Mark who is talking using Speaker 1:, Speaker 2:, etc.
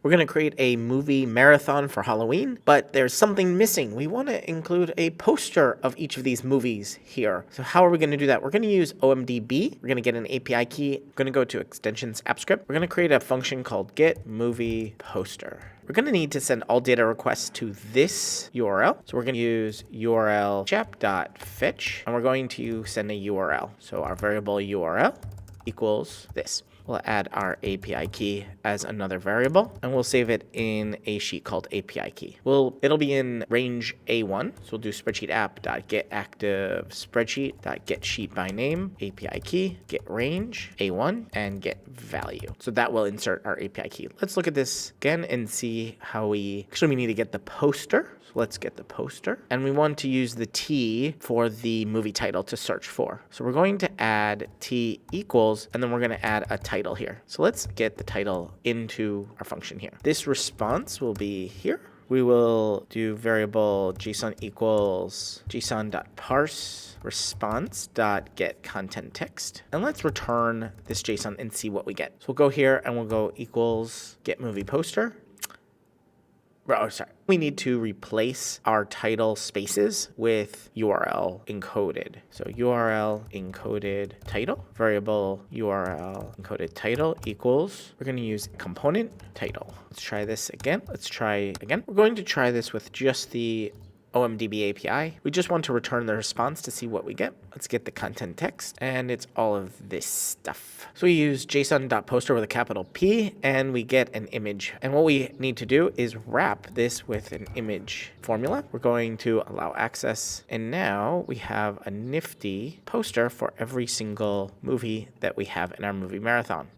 Speaker 1: We're going to create a movie marathon for Halloween, but there's something missing. We want to include a poster of each of these movies here. So how are we going to do that? We're going to use OMDB. We're going to get an API key. We're going to go to extensions app script. We're going to create a function called getMoviePoster. We're going to need to send all data requests to this URL. So we're going to use URL FetchApp.fetch, and we're going to send a URL. So our variable URL equals this. We'll add our API key as another variable, and we'll save it in a sheet called API key. It'll be in range A1, so we'll do spreadsheet app.getActiveSpreadsheet.getSheet by name, API key, get range A1, and get value. So that will insert our API key. Let's look at this again and see how we need to get the poster. So let's get the poster, and we want to use the T for the movie title to search for. So we're going to add T equals, and then we're going to add a title here. So let's get the title into our function here. This response will be here. We will do variable JSON equals JSON.parse response.getContentText. And let's return this JSON and see what we get. So we'll go here and we'll go equals getMoviePoster. Oh, sorry. We need to replace our title spaces with URL encoded. So URL encoded title, variable URL encoded title equals, we're going to use component title. Let's try this again. We're going to try this with just the OMDB API. We just want to return the response to see what we get. Let's get the content text, and it's all of this stuff. So we use JSON.poster with a capital P, and we get an image. And what we need to do is wrap this with an image formula. We're going to allow access, and now we have a nifty poster for every single movie that we have in our movie marathon.